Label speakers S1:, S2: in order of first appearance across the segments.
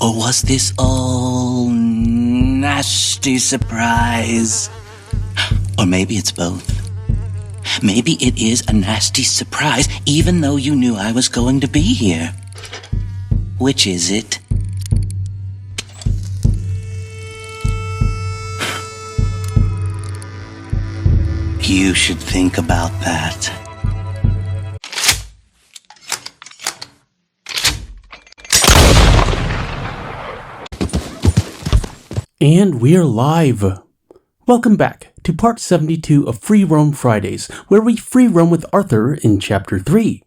S1: Or was this all nasty surprise? Or maybe it's both. Maybe it is a nasty surprise, even though you knew I was going to be here. Which is it? You should think about that.
S2: And we're live. Welcome back to part 72 of Free Roam Fridays, where we free roam with Arthur in chapter 3.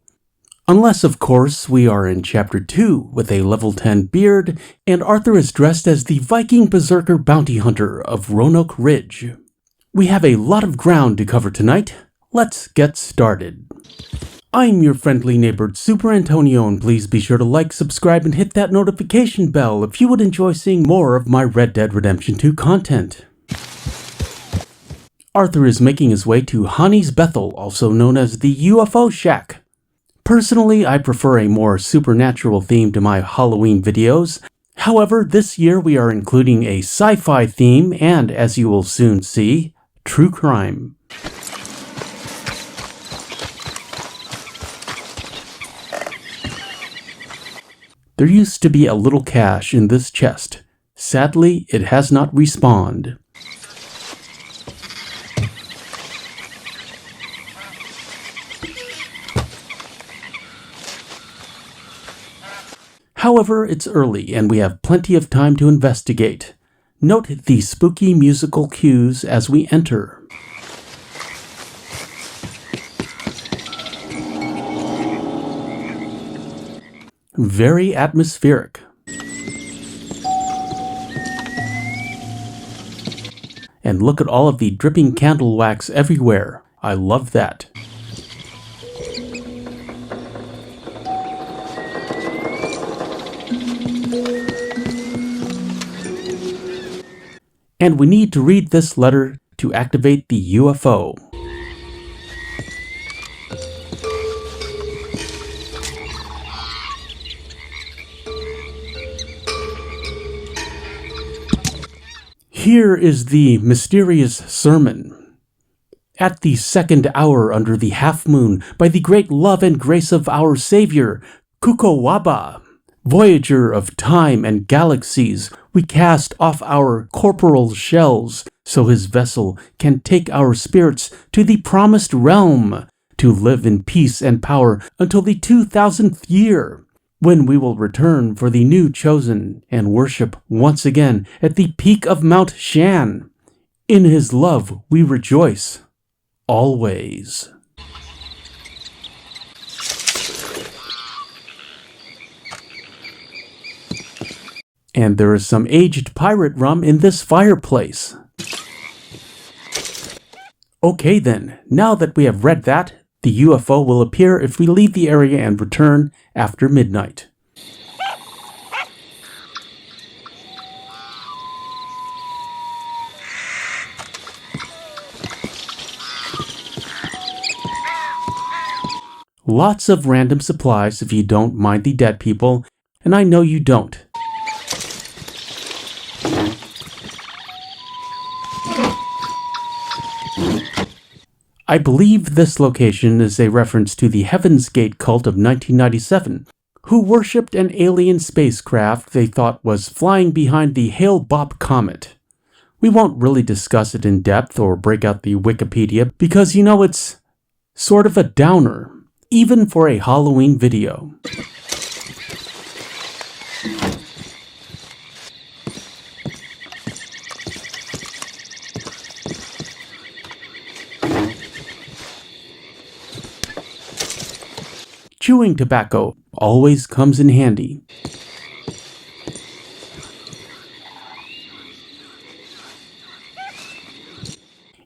S2: Unless, of course, we are in chapter 2 with a level 10 beard, and Arthur is dressed as the Viking Berserker bounty hunter of Roanoke Ridge. We have a lot of ground to cover tonight. Let's get started. I'm your friendly neighbor, Superantonio, and please be sure to like, subscribe, and hit that notification bell if you would enjoy seeing more of my Red Dead Redemption 2 content. Arthur is making his way to Honey's Bethel, also known as the UFO Shack. Personally, I prefer a more supernatural theme to my Halloween videos. However, this year we are including a sci-fi theme and, as you will soon see, true crime. There used to be a little cash in this chest. Sadly, it has not respawned. However, it's early and we have plenty of time to investigate. Note the spooky musical cues as we enter. Very atmospheric. And look at all of the dripping candle wax everywhere. I love that. And we need to read this letter to activate the UFO. Here is the mysterious sermon. At the second hour under the half moon, by the great love and grace of our Savior, Kukowaba, voyager of time and galaxies, we cast off our corporal shells, so his vessel can take our spirits to the promised realm, to live in peace and power until the 2000th year, when we will return for the new chosen and worship once again at the peak of Mount Shan. In his love we rejoice, always. And there is some aged pirate rum in this fireplace. Okay then, now that we have read that, the UFO will appear if we leave the area and return after midnight. Lots of random supplies if you don't mind the dead people, and I know you don't. I believe this location is a reference to the Heaven's Gate cult of 1997, who worshipped an alien spacecraft they thought was flying behind the Hale-Bopp comet. We won't really discuss it in depth or break out the Wikipedia because, you know, it's sort of a downer, even for a Halloween video. Chewing tobacco always comes in handy.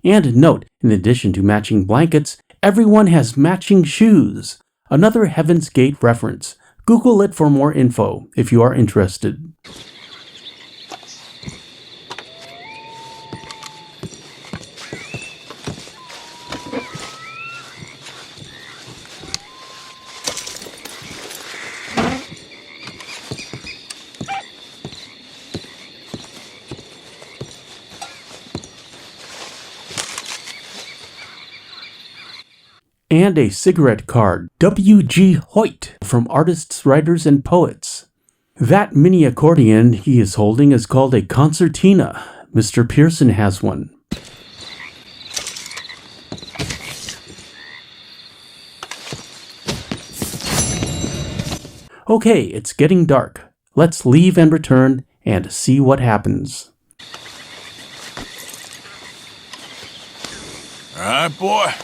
S2: And note, in addition to matching blankets, everyone has matching shoes. Another Heaven's Gate reference. Google it for more info if you are interested. and a cigarette card, W.G. Hoyt, from Artists, Writers, and Poets. That mini accordion he is holding is called a concertina. Mr. Pearson has one. Okay, it's getting dark. Let's leave and return and see what happens.
S3: All right, boy.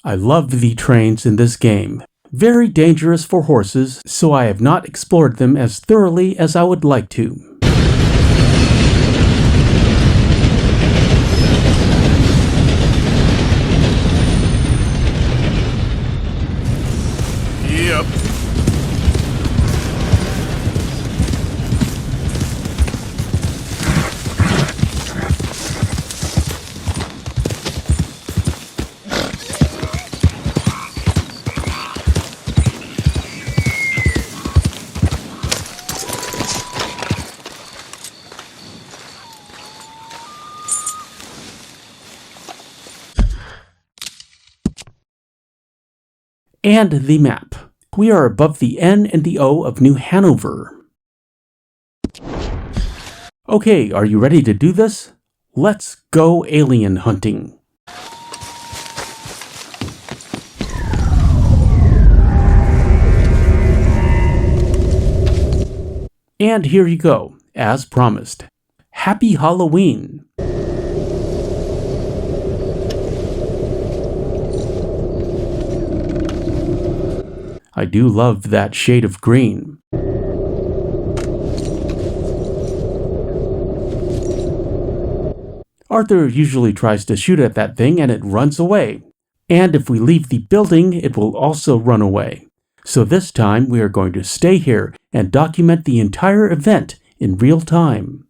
S2: I love the trains in this game. Very dangerous for horses, so I have not explored them as thoroughly as I would like to.
S3: Yep.
S2: And the map. We are above the N and the O of New Hanover. Okay, are you ready to do this? Let's go alien hunting. And here you go, as promised. Happy Halloween! I do love that shade of green. Arthur usually tries to shoot at that thing and it runs away. And if we leave the building, it will also run away. So this time we are going to stay here and document the entire event in real time.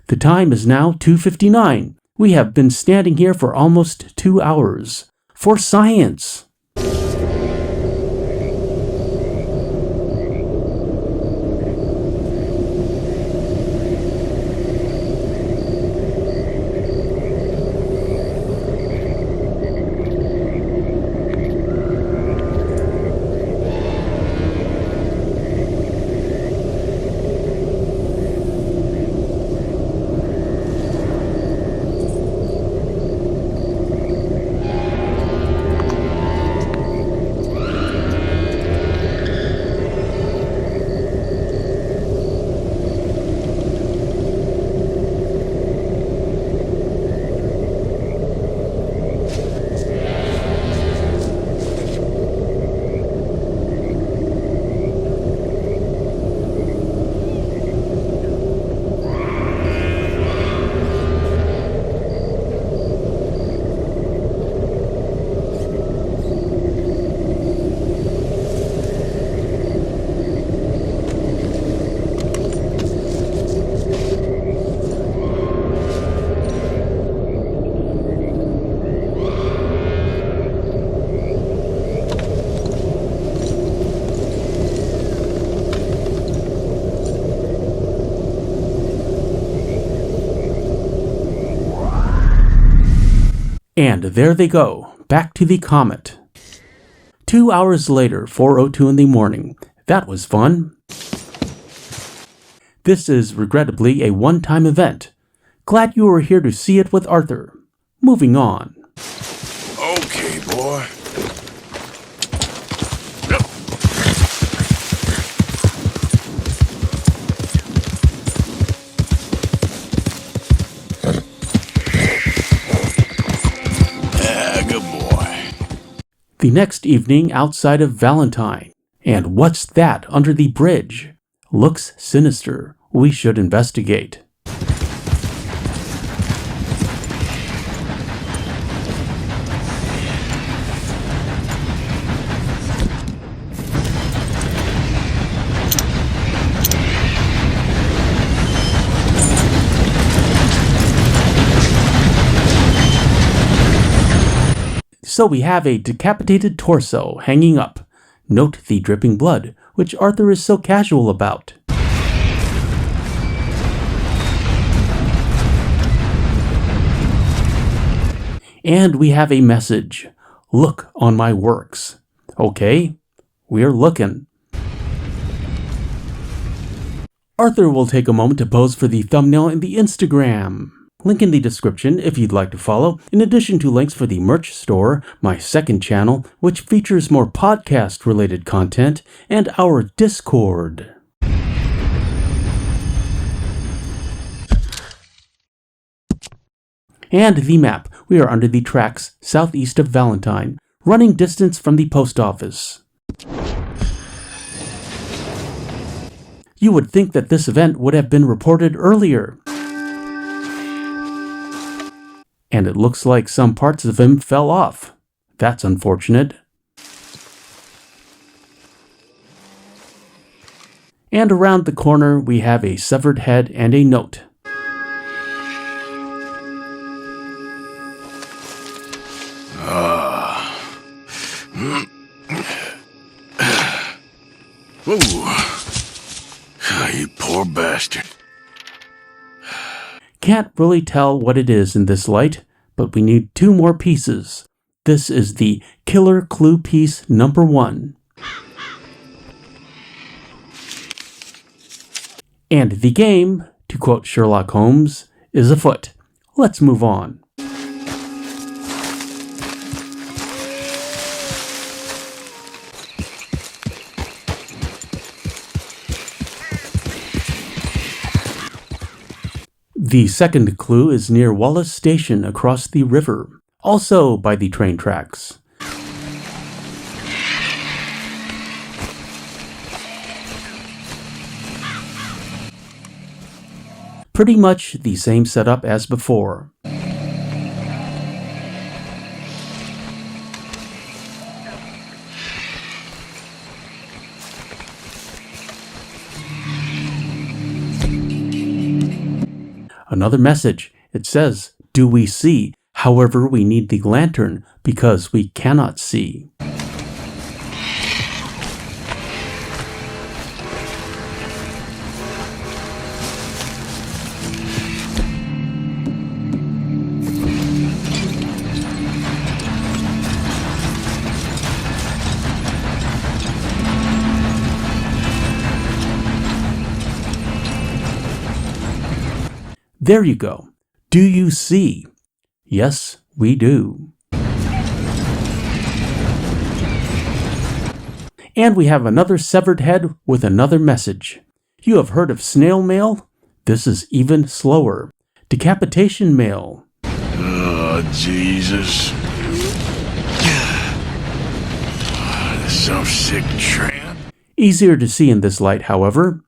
S2: The time is now 2:59. We have been standing here for almost 2 hours. For science! And there they go, back to the comet. 2 hours later, 4:02 in the morning. That was fun. This is regrettably a one-time event. Glad you were here to see it with Arthur. Moving on.
S3: Okay, boy. Good boy.
S2: The next evening outside of Valentine. And what's that under the bridge? Looks sinister. We should investigate. So we have a decapitated torso hanging up. Note the dripping blood, which Arthur is so casual about. And we have a message. Look on my works. Okay, we're looking. Arthur will take a moment to pose for the thumbnail in the Instagram. Link in the description if you'd like to follow, in addition to links for the merch store, my second channel, which features more podcast-related content, and our Discord. And the map. We are under the tracks southeast of Valentine, running distance from the post office. You would think that this event would have been reported earlier. And it looks like some parts of him fell off. That's unfortunate. And around the corner we have a severed head and a note.
S3: You poor bastard.
S2: Can't really tell what it is in this light, but we need 2 more pieces. This is the killer clue piece number 1. And the game, to quote Sherlock Holmes, is afoot. Let's move on. The second clue is near Wallace Station across the river, also by the train tracks. Pretty much the same setup as before. Another message. It says, "Do we see? However, we need the lantern because we cannot see." There you go. Do you see? Yes, we do. And we have another severed head with another message. You have heard of snail mail? This is even slower. Decapitation mail.
S3: Oh, Jesus. Some sick tramp.
S2: Easier to see in this light, however.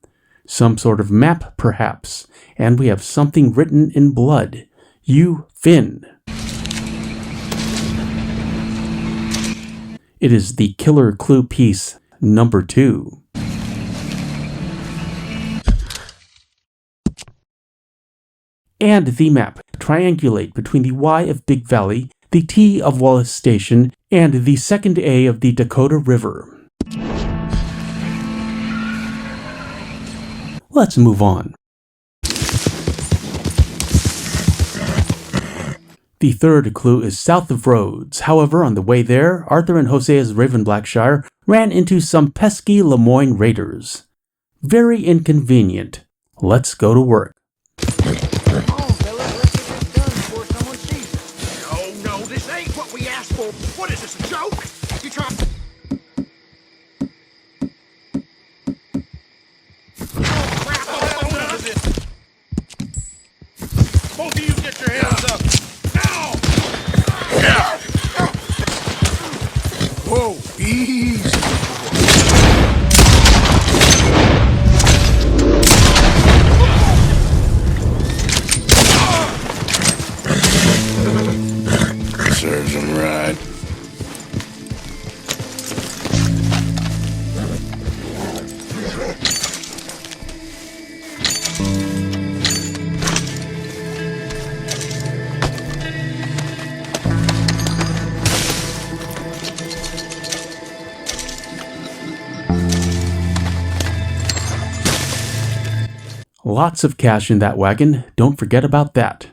S2: Some sort of map, perhaps. And we have something written in blood. You, Finn. It is the killer clue piece number 2. And the map. Triangulate between the Y of Big Valley, the T of Wallace Station, and the second A of the Dakota River. Let's move on. The third clue is south of Rhodes. However, on the way there, Arthur and Hosea's Ravenblackshire ran into some pesky Lemoyne raiders. Very inconvenient. Let's go to work.
S4: Come on, fellas, let's get this done before someone sees us.
S5: Oh, no, this ain't what we asked for. What is this, a joke? You try... Oh, crap, I'm going to this. Both of you get your hands up. Now! Yeah! Whoa, easy.
S3: Serves him right.
S2: Lots of cash in that wagon. Don't forget about that.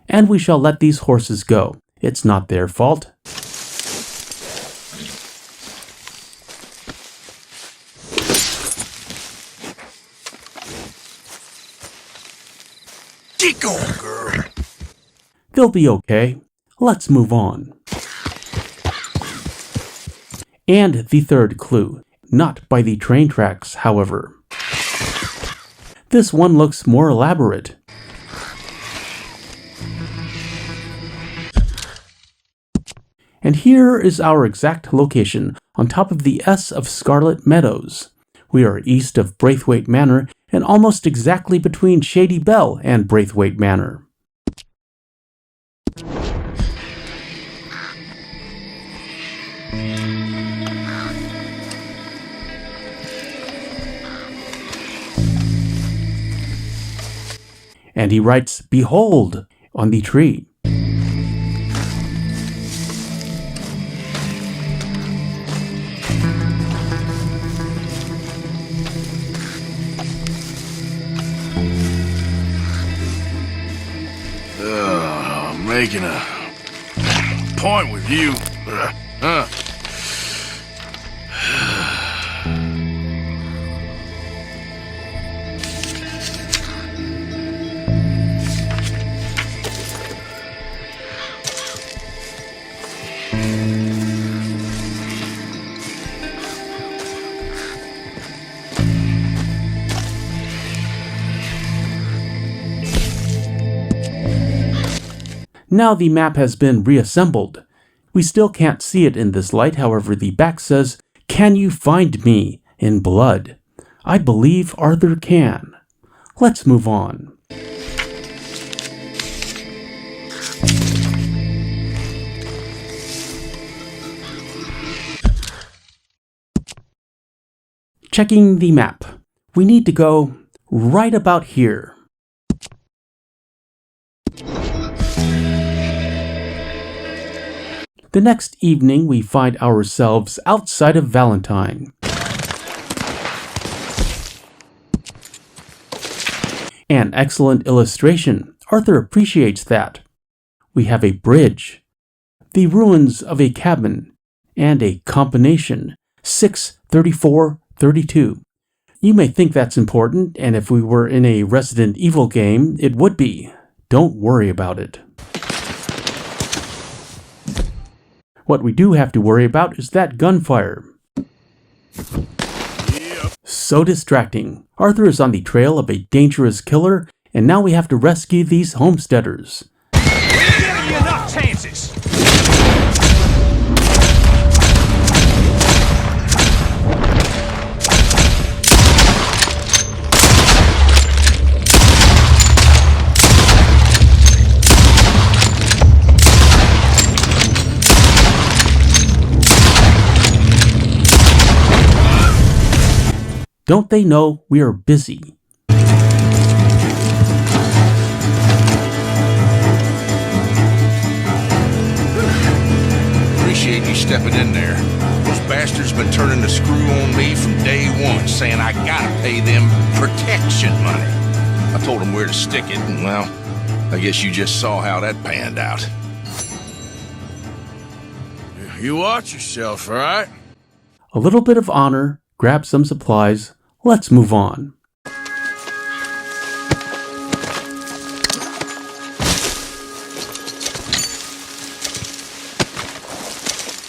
S2: And we shall let these horses go. It's not their fault.
S3: Get going, girl.
S2: They'll be okay. Let's move on. And the third clue. Not by the train tracks, however. This one looks more elaborate. And here is our exact location, on top of the S of Scarlet Meadows. We are east of Braithwaite Manor and almost exactly between Shady Bell and Braithwaite Manor. And he writes, "Behold," on the tree.
S3: Making a point with you.
S2: Now the map has been reassembled. We still can't see it in this light, however the back says, "Can you find me?" in blood. I believe Arthur can. Let's move on. Checking the map. We need to go right about here. The next evening, we find ourselves outside of Valentine. An excellent illustration. Arthur appreciates that. We have a bridge, the ruins of a cabin, and a combination, 6-34-32. You may think that's important, and if we were in a Resident Evil game, it would be. Don't worry about it. What we do have to worry about is that gunfire. So distracting. Arthur is on the trail of a dangerous killer, and now we have to rescue these homesteaders.
S5: We're giving you enough chances.
S2: Don't they know we are busy?
S5: Appreciate you stepping in there. Those bastards been turning the screw on me from day one, saying I gotta pay them protection money. I told them where to stick it, and well, I guess you just saw how that panned out. You watch yourself, all right?
S2: A little bit of honor, grab some supplies, let's move on.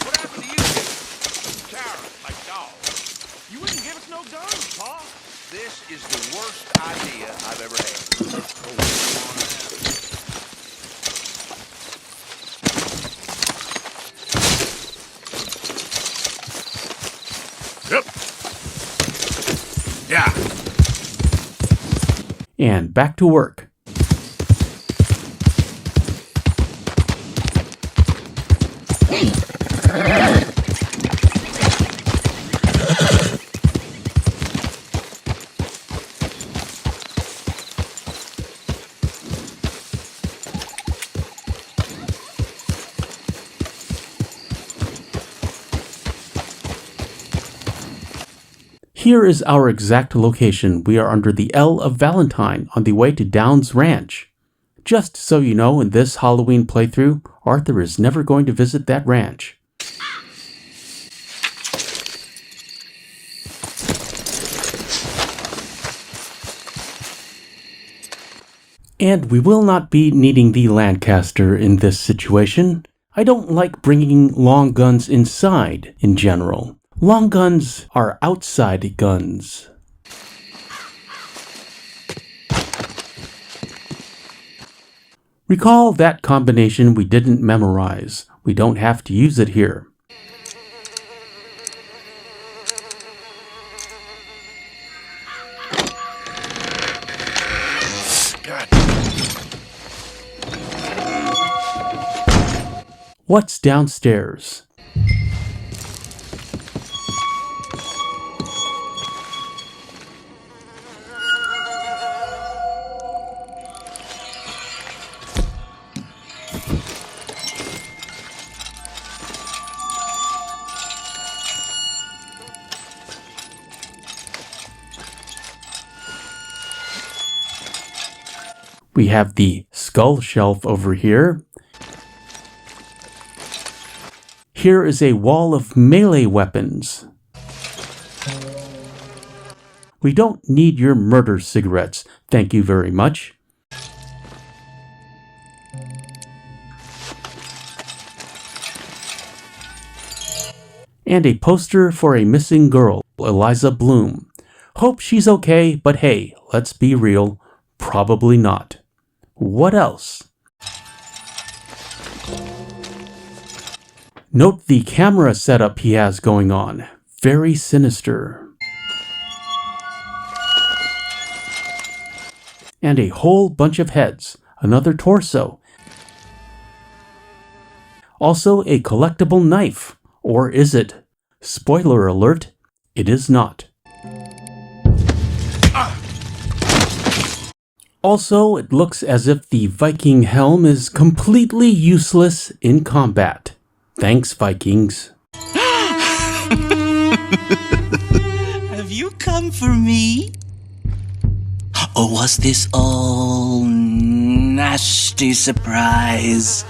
S5: What happened to you? Coward, like dogs.
S4: You wouldn't give us no guns, Pa.
S5: This is the worst idea I've ever had.
S3: Yep. Yeah.
S2: And back to work. Here is our exact location. We are under the L of Valentine on the way to Downs Ranch. Just so you know, in this Halloween playthrough, Arthur is never going to visit that ranch. And we will not be needing the Lancaster in this situation. I don't like bringing long guns inside in general. Long guns are outside guns. Recall that combination we didn't memorize. We don't have to use it here.
S3: God.
S2: What's downstairs? We have the skull shelf over here. Here is a wall of melee weapons. We don't need your murder cigarettes, thank you very much. And a poster for a missing girl, Eliza Bloom. Hope she's okay, but hey, let's be real, probably not. What else? Note the camera setup he has going on. Very sinister. And a whole bunch of heads. Another torso. Also a collectible knife. Or is it? Spoiler alert, it is not. Also, it looks as if the Viking helm is completely useless in combat. Thanks, Vikings.
S1: Have you come for me? Or was this all nasty surprise?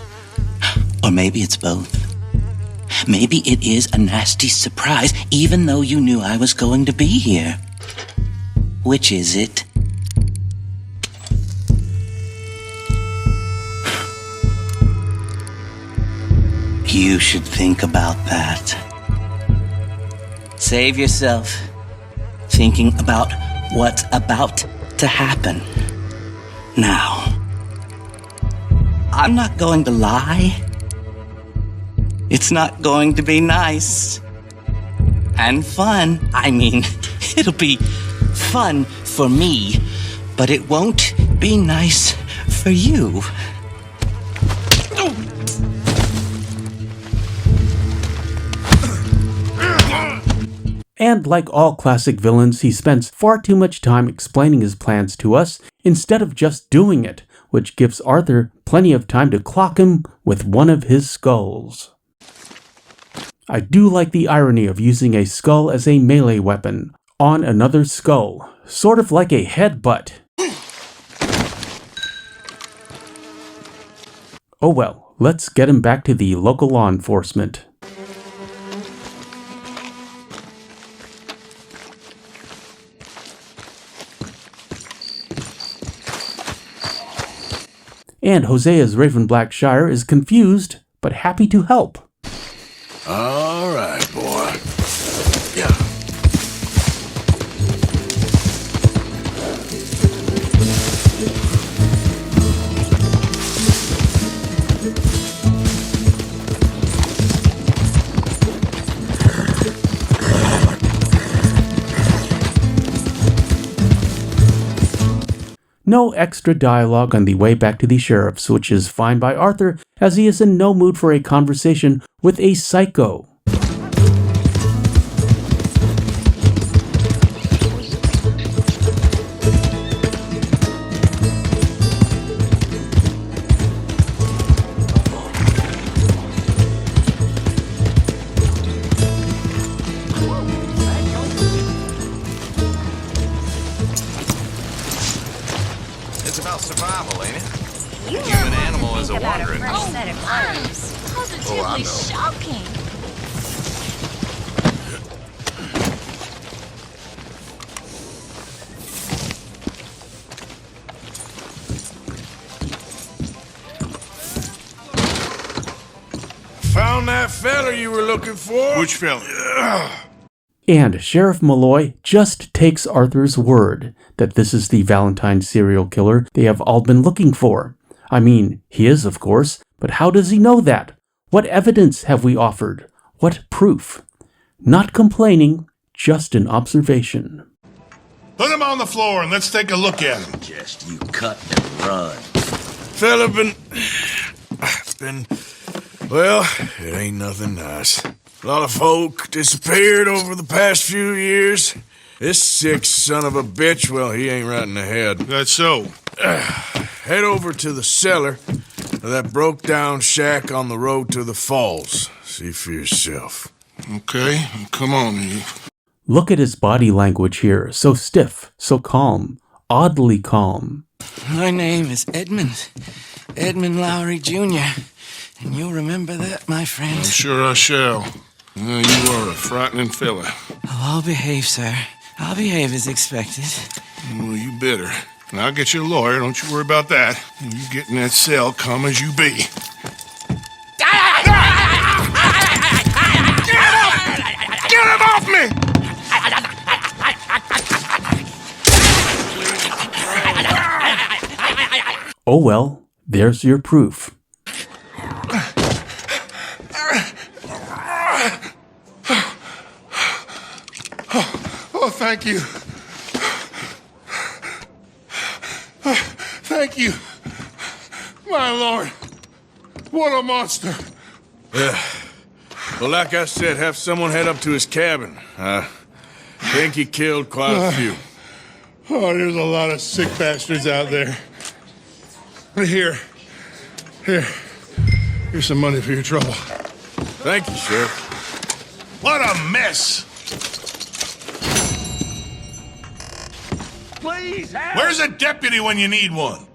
S1: Or maybe it's both. Maybe it is a nasty surprise, even though you knew I was going to be here. Which is it? You should think about that. Save yourself thinking about what's about to happen. Now, I'm not going to lie. It's not going to be nice and fun. I mean, it'll be fun for me, but it won't be nice for you.
S2: And like all classic villains, he spends far too much time explaining his plans to us instead of just doing it, which gives Arthur plenty of time to clock him with one of his skulls. I do like the irony of using a skull as a melee weapon on another skull, sort of like a headbutt. Oh well, let's get him back to the local law enforcement. And Hosea's Raven Blackshire is confused, but happy to help.
S3: All right, boy. Yeah.
S2: No extra dialogue on the way back to the sheriff's, which is fine by Arthur, as he is in no mood for a conversation with a psycho.
S5: It's about survival, ain't it?
S6: You
S5: The human animal is a
S6: about a
S5: wandering.
S6: fresh set of clothes. Positively
S5: I know.
S6: shocking.
S3: Found that fella you were looking for?
S7: Which fella?
S2: And Sheriff Malloy just takes Arthur's word that this is the Valentine serial killer they have all been looking for. I mean, he is, of course, but how does he know that? What evidence have we offered? What proof? Not complaining, just an observation.
S7: Put him on the floor and let's take a look at him.
S1: Just you cut and run.
S3: Fella well, it ain't nothing nice. A lot of folk disappeared over the past few years. This sick son of a bitch, well, he ain't right in the head.
S7: That's so.
S3: Head over to the cellar of that broke-down shack on the road to the falls. See for yourself.
S7: Okay, come on. You.
S2: Look at his body language here, so stiff, so calm, oddly calm.
S1: My name is Edmond. Edmond Lowry, Jr. And you'll remember that, my friend.
S7: I'm sure I shall. You are a frightening fella.
S1: Oh, I'll behave, sir. I'll behave as expected.
S7: Well, you better. And I'll get you a lawyer, don't you worry about that. And you get in that cell, calm as you be. Get him off me!
S2: Oh well, there's your proof.
S7: Oh, thank you. Thank you. My Lord. What a monster.
S3: Yeah. Well, like I said, have someone head up to his cabin. Think he killed quite a few.
S7: Oh, there's a lot of sick bastards out there. Here. Here's some money for your trouble.
S3: Thank you, Sheriff.
S7: What a mess!
S4: Please, help!
S7: Where's a deputy when you need one?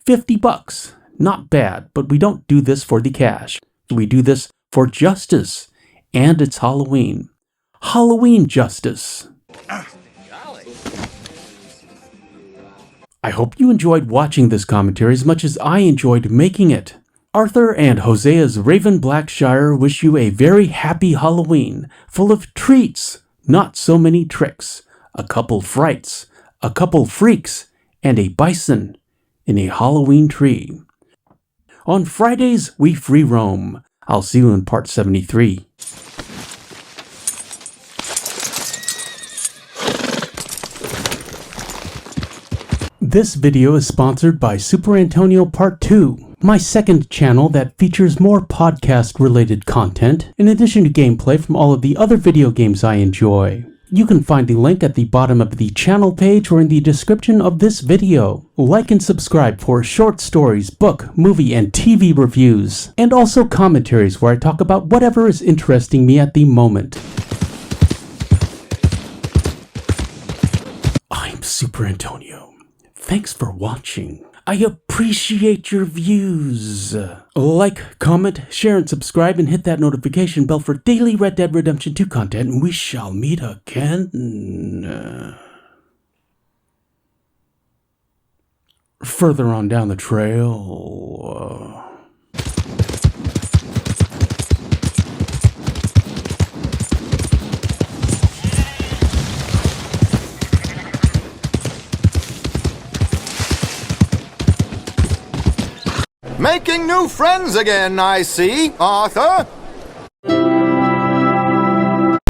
S2: $50. Not bad, but we don't do this for the cash. We do this for justice. And it's Halloween. Halloween justice. I hope you enjoyed watching this commentary as much as I enjoyed making it. Arthur and Hosea's Raven Blackshire wish you a very happy Halloween, full of treats, not so many tricks, a couple frights, a couple freaks, and a bison in a Halloween tree. On Fridays, we free roam. I'll see you in part 73. This video is sponsored by Superantonio Part 2. my second channel that features more podcast-related content, in addition to gameplay from all of the other video games I enjoy. You can find the link at the bottom of the channel page or in the description of this video. Like and subscribe for short stories, book, movie, and TV reviews, and also commentaries where I talk about whatever is interesting me at the moment. I'm Super Antonio. Thanks for watching. I appreciate your views. Like, comment, share, and subscribe, and hit that notification bell for daily Red Dead Redemption 2 content, and we shall meet again. Further on down the trail.
S8: Making new friends again, I see, Arthur.